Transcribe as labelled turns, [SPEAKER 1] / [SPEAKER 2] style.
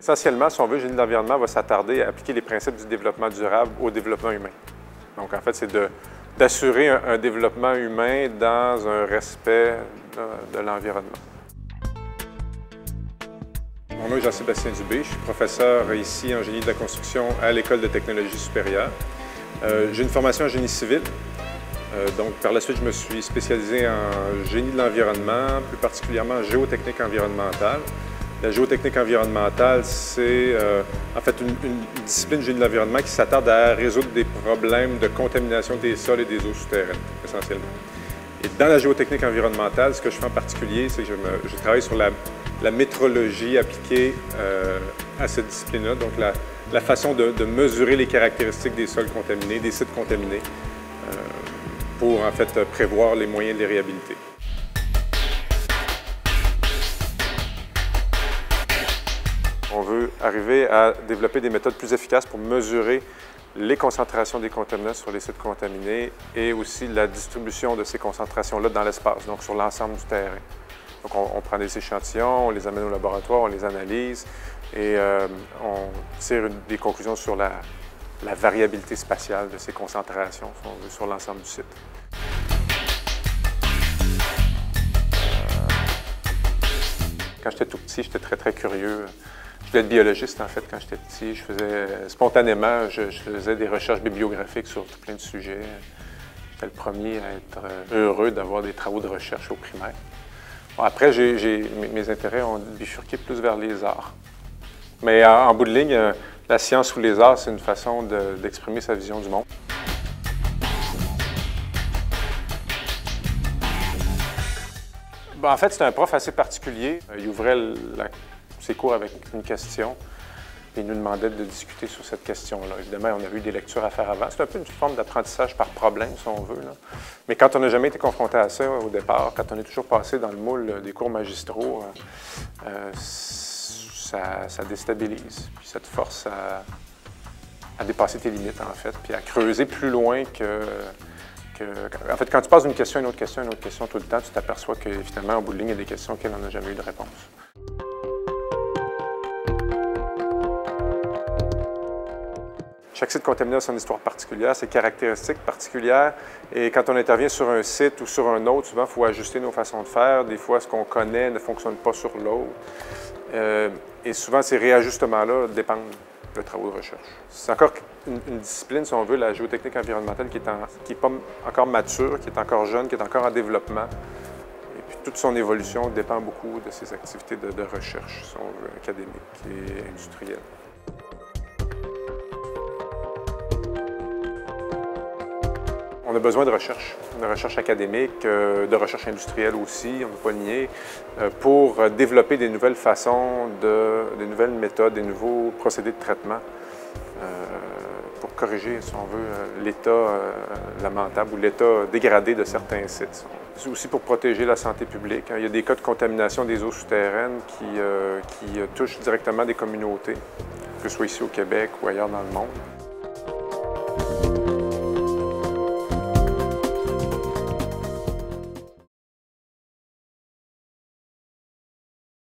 [SPEAKER 1] Essentiellement, si on veut, le génie de l'environnement va s'attarder à appliquer les principes du développement durable au développement humain. Donc, en fait, c'est d'assurer un développement humain dans un respect de l'environnement. Mon nom est Jean-Sébastien Dubé, je suis professeur ici en génie de la construction à l'École de technologie supérieure. J'ai une formation en génie civil. Donc, par la suite, je me suis spécialisé en génie de l'environnement, plus particulièrement en géotechnique environnementale. La géotechnique environnementale, c'est en fait une discipline du génie de l'environnement qui s'attarde à résoudre des problèmes de contamination des sols et des eaux souterraines, essentiellement. Et dans la géotechnique environnementale, ce que je fais en particulier, c'est que je travaille sur la métrologie appliquée à cette discipline-là, donc la façon de mesurer les caractéristiques des sols contaminés, des sites contaminés, pour en fait prévoir les moyens de les réhabiliter. On veut arriver à développer des méthodes plus efficaces pour mesurer les concentrations des contaminants sur les sites contaminés et aussi la distribution de ces concentrations-là dans l'espace, donc sur l'ensemble du terrain. Donc on prend des échantillons, on les amène au laboratoire, on les analyse et on tire des conclusions sur la variabilité spatiale de ces concentrations, si on veut, sur l'ensemble du site. Quand j'étais tout petit, j'étais très curieux. Je voulais être biologiste, en fait, quand j'étais petit. Spontanément, je faisais des recherches bibliographiques sur tout plein de sujets. J'étais le premier à être heureux d'avoir des travaux de recherche au primaire. Bon, après, mes intérêts ont bifurqué plus vers les arts. Mais en bout de ligne, la science ou les arts, c'est une façon d'exprimer sa vision du monde. Bon, en fait, c'était un prof assez particulier. Il ouvrait ses cours avec une question et il nous demandait de discuter sur cette question-là. Évidemment, on avait eu des lectures à faire avant. C'est un peu une forme d'apprentissage par problème, si on veut, là. Mais quand on n'a jamais été confronté à ça au départ, quand on est toujours passé dans le moule des cours magistraux, ça déstabilise. Puis ça te force à dépasser tes limites, en fait, puis à creuser plus loin que... En fait, quand tu passes d'une question à une autre question, tout le temps, tu t'aperçois que, finalement, au bout de ligne, il y a des questions auxquelles on n'a jamais eu de réponse. Chaque site contaminé a son histoire particulière, ses caractéristiques particulières. Et quand on intervient sur un site ou sur un autre, souvent, il faut ajuster nos façons de faire. Des fois, ce qu'on connaît ne fonctionne pas sur l'autre. Et souvent, ces réajustements-là dépendent de travaux de recherche. C'est encore une discipline, si on veut, la géotechnique environnementale, qui n'est pas encore mature, qui est encore jeune, qui est encore en développement. Et puis toute son évolution dépend beaucoup de ses activités de recherche, si on veut, académiques et industrielles. On a besoin de recherche académique, de recherche industrielle aussi, on ne peut pas le nier, pour développer des nouvelles façons, des nouvelles méthodes, des nouveaux procédés de traitement pour corriger, si on veut, l'état lamentable ou l'état dégradé de certains sites. C'est aussi pour protéger la santé publique. Il y a des cas de contamination des eaux souterraines qui touchent directement des communautés, que ce soit ici au Québec ou ailleurs dans le monde.